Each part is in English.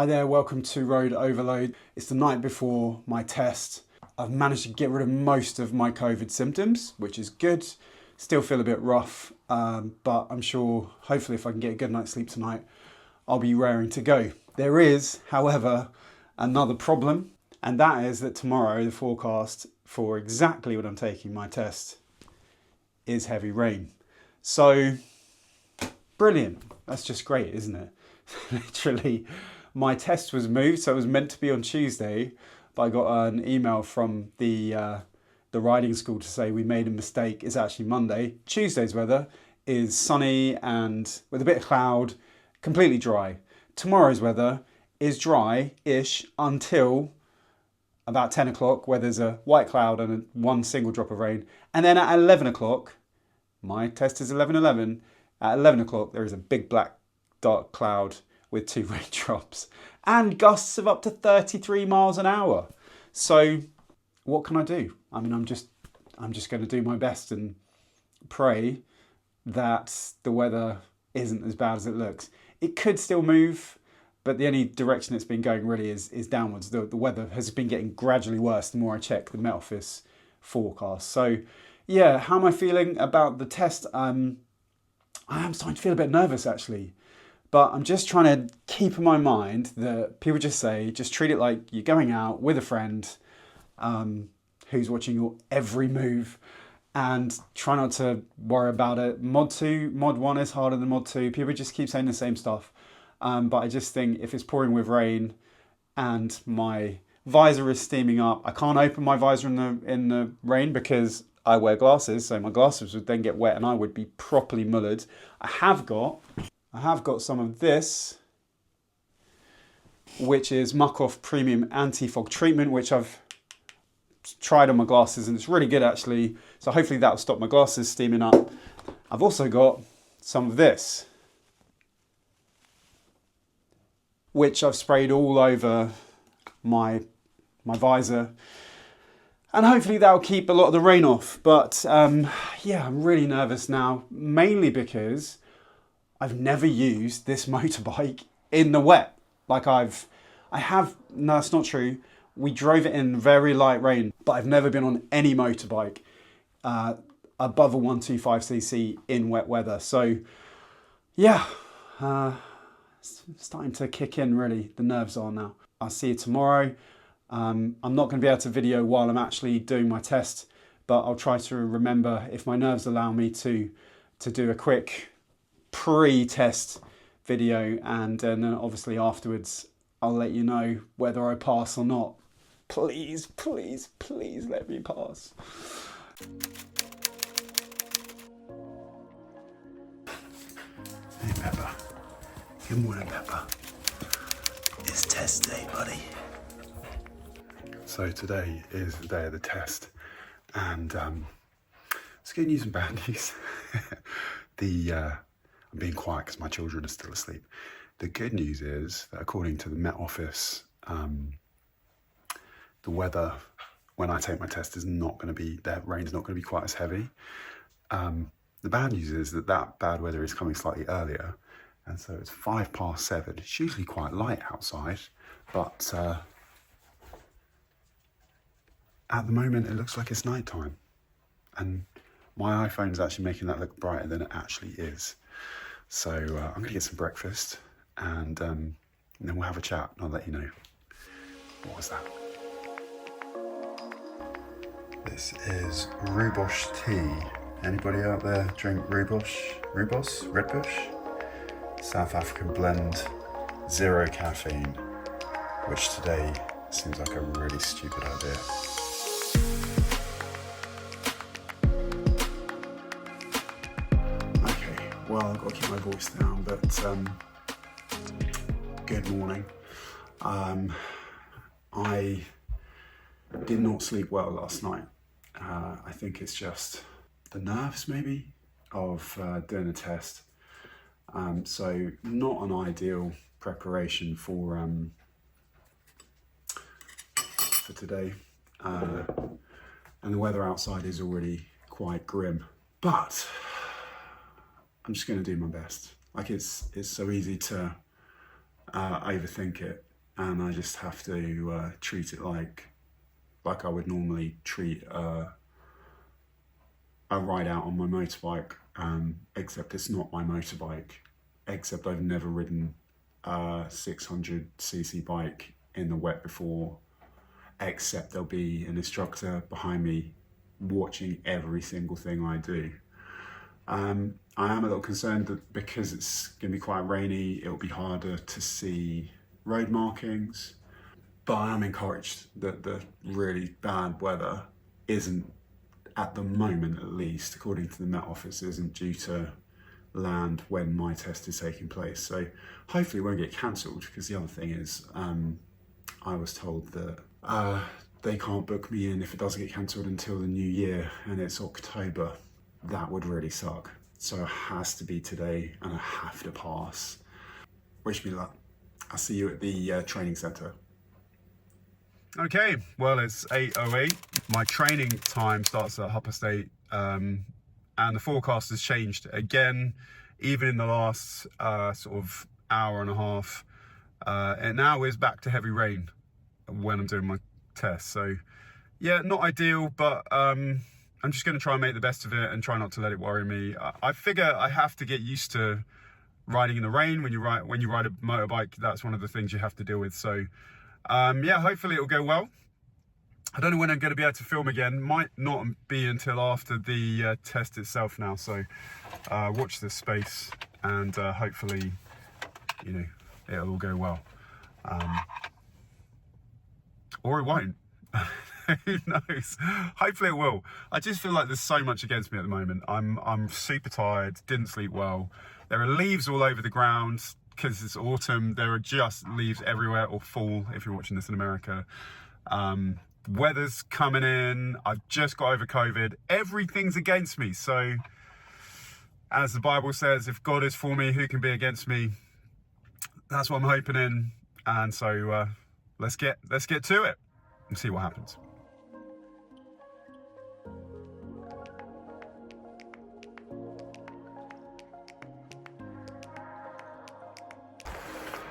Hi there, welcome to Road Overload. It's the night before my test. I've managed to get rid of most of my COVID symptoms, which is good. Still feel a bit rough, but I'm sure, hopefully if I can get a good night's sleep tonight, I'll be raring to go. There is, however, another problem, and that is that tomorrow the forecast for exactly when I'm taking my test is heavy rain. So, brilliant. That's just great, isn't it? Literally, my test was moved, so it was meant to be on Tuesday, but I got an email from the riding school to say we made a mistake. It's actually Monday. Tuesday's weather is sunny and with a bit of cloud, completely dry. Tomorrow's weather is dry-ish until about 10 o'clock, where there's a white cloud and one single drop of rain. And then at 11 o'clock, my test is 11:11. At 11 o'clock, there is a big black dark cloud with 2 raindrops and gusts of up to 33 miles an hour. So what can I do? I mean, I'm just going to do my best and pray that the weather isn't as bad as it looks. It could still move, but the only direction it's been going really is downwards. The weather has been getting gradually worse the more I check the Met Office forecast. So yeah, how am I feeling about the test? I am starting to feel a bit nervous actually. But I'm just trying to keep in my mind that people just say, just treat it like you're going out with a friend who's watching your every move, and try not to worry about it. Mod 1 is harder than Mod 2. People just keep saying the same stuff. But I just think if it's pouring with rain and my visor is steaming up, I can't open my visor in the rain because I wear glasses, so my glasses would then get wet and I would be properly mullered. I have got some of this, which is Muck Off Premium Anti-Fog Treatment, which I've tried on my glasses and it's really good actually. So hopefully that'll stop my glasses steaming up. I've also got some of this, which I've sprayed all over my visor. And hopefully that'll keep a lot of the rain off. But yeah, I'm really nervous now, mainly because I've never used this motorbike in the wet. Like no, that's not true. We drove it in very light rain, but I've never been on any motorbike above a 125cc in wet weather. So yeah, it's starting to kick in really. The nerves are now. I'll see you tomorrow. I'm not going to be able to video while I'm actually doing my test, but I'll try to remember, if my nerves allow me, to do a quick pre-test video, and then obviously afterwards I'll let you know whether I pass or not. Please, please, please let me pass. Hey Pepper. Good morning, Pepper. It's test day, buddy. So today is the day of the test, and it's good news and bad news. I'm being quiet because my children are still asleep. The good news is that according to the Met Office, the weather when I take my test is not going to be, the rain's not going to be quite as heavy. The bad news is that bad weather is coming slightly earlier, and so it's 7:05. It's usually quite light outside, but at the moment it looks like it's nighttime, and my iPhone is actually making that look brighter than it actually is. So I'm going to get some breakfast, and then we'll have a chat and I'll let you know. What was that? This is rooibos tea. Anybody out there drink rooibos, red bush? South African blend, 0 caffeine, which today seems like a really stupid idea. Well, I've got to keep my voice down, but good morning. I did not sleep well last night. I think it's just the nerves maybe of doing a test. So not an ideal preparation for today. And the weather outside is already quite grim, but I'm just going to do my best. Like it's so easy to overthink it, and I just have to treat it like I would normally treat a ride out on my motorbike, except it's not my motorbike, except I've never ridden a 600cc bike in the wet before, except there'll be an instructor behind me watching every single thing I do. I am a little concerned that because it's going to be quite rainy, it'll be harder to see road markings, but I am encouraged that the really bad weather isn't, at the moment at least, according to the Met Office, isn't due to land when my test is taking place. So hopefully it won't get cancelled, because the other thing is I was told that they can't book me in if it doesn't get cancelled until the new year, and it's October. That would really suck. So it has to be today, and I have to pass. Wish me luck. I'll see you at the training centre. Okay, well, it's 8:08. My training time starts at 8:30, and the forecast has changed again, even in the last sort of hour and a half. It now is back to heavy rain when I'm doing my test. So yeah, not ideal, but I'm just going to try and make the best of it and try not to let it worry me. I figure I have to get used to riding in the rain. When you ride a motorbike, that's one of the things you have to deal with. So yeah, hopefully it'll go well. I don't know when I'm going to be able to film again. Might not be until after the test itself now. So watch this space, and hopefully, you know, it'll all go well. Or it won't. Who knows? Hopefully it will. I just feel like there's so much against me at the moment. I'm super tired, didn't sleep well. There are leaves all over the ground because it's autumn. There are just leaves everywhere, or fall if you're watching this in America. Weather's coming in. I've just got over COVID. Everything's against me. So as the Bible says, if God is for me, who can be against me? That's what I'm hoping in. And so let's get to it and see what happens.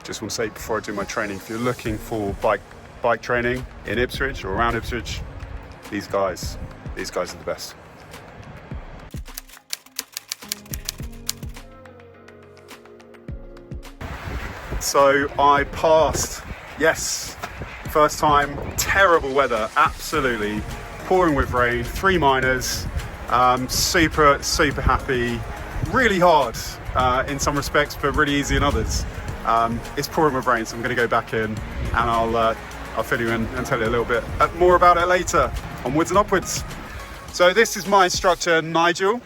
Just want to say before I do my training, if you're looking for bike training in Ipswich or around Ipswich, these guys are the best. So I passed, yes, first time, terrible weather, absolutely pouring with rain, 3 minors, super happy, really hard in some respects, but really easy in others. It's pouring with rain, so I'm going to go back in, and I'll fill you in and tell you a little bit more about it later. Onwards and upwards. So this is my instructor, Nigel.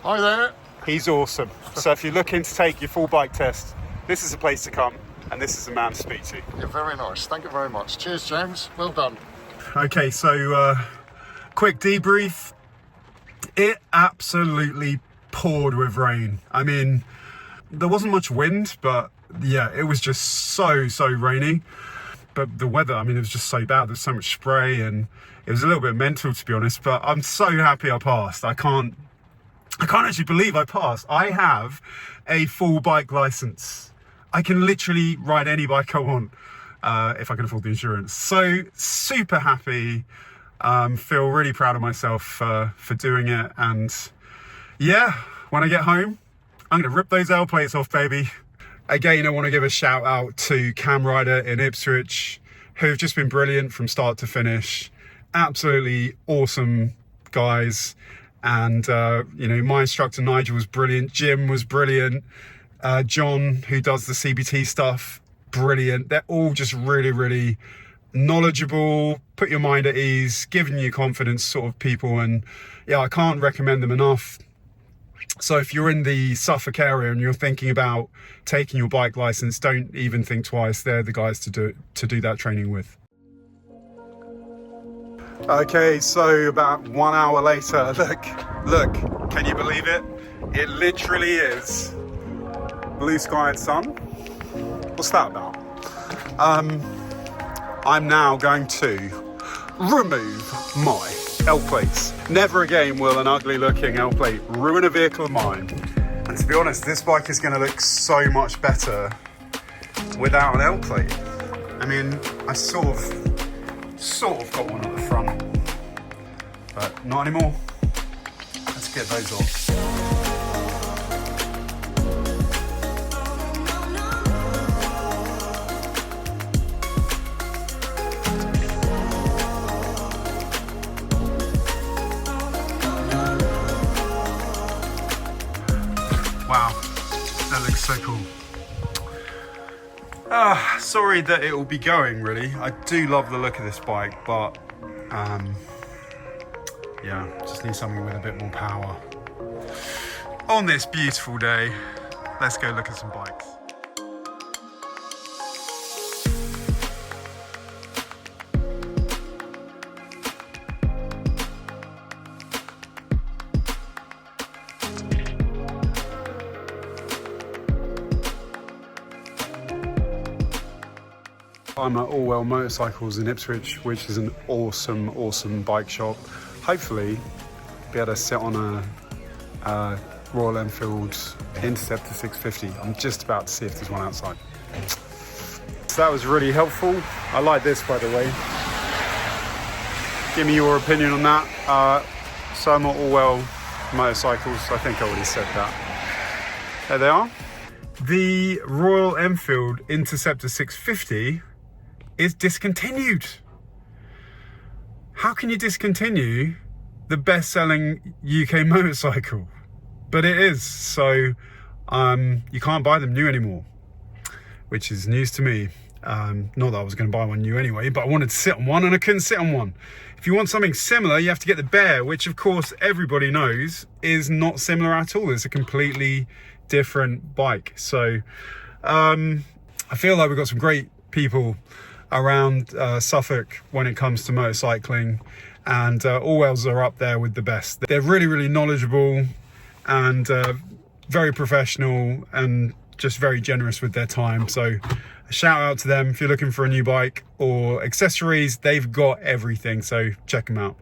Hi there. He's awesome. So if you're looking to take your full bike test, this is the place to come, and this is the man to speak to. You're very nice. Thank you very much. Cheers, James. Well done. Okay, so quick debrief. It absolutely poured with rain. I mean, there wasn't much wind, but yeah, it was just so rainy. But the weather, I mean, it was just so bad. There's so much spray, and it was a little bit mental, to be honest. But I'm so happy I passed. I can't actually believe I passed. I have a full bike license. I can literally ride any bike I want if I can afford the insurance. So super happy. Feel really proud of myself for doing it. And yeah, when I get home, I'm going to rip those L plates off, baby. Again, I want to give a shout out to Cam Rider in Ipswich, who've just been brilliant from start to finish. Absolutely awesome guys. And, you know, my instructor, Nigel, was brilliant. Jim was brilliant. John, who does the CBT stuff, brilliant. They're all just really knowledgeable, put your mind at ease, giving you confidence sort of people. And yeah, I can't recommend them enough. So if you're in the Suffolk area and you're thinking about taking your bike license, don't even think twice. They're the guys to do that training with. Okay, so about 1 hour later, look, can you believe it? It literally is blue sky and sun. What's that about? I'm now going to remove my L plates. Never again will an ugly looking L plate ruin a vehicle of mine. And to be honest, this bike is going to look so much better without an L plate. I mean, I sort of got one at the front, but not anymore. Let's get those off. Wow, that looks so cool. Sorry that it will be going, really. I do love the look of this bike, but yeah, just need something with a bit more power. On this beautiful day, let's go look at some bikes. I'm at Allwell Motorcycles in Ipswich, which is an awesome bike shop. Hopefully be able to sit on a Royal Enfield Interceptor 650. I'm just about to see if there's one outside. So that was really helpful. I like this, by the way. Give me your opinion on that. So I'm at Allwell Motorcycles. I think I already said that. There they are. The Royal Enfield Interceptor 650 is discontinued. How can you discontinue the best-selling UK motorcycle? But it is, so you can't buy them new anymore, which is news to me. Not that I was going to buy one new anyway, but I wanted to sit on one and I couldn't sit on one. If you want something similar, you have to get the Bear, which of course everybody knows is not similar at all. It's a completely different bike. So I feel like we've got some great people around Suffolk when it comes to motorcycling, and Allwells are up there with the best. They're really knowledgeable and very professional and just very generous with their time. So a shout out to them. If you're looking for a new bike or accessories, they've got everything, so check them out.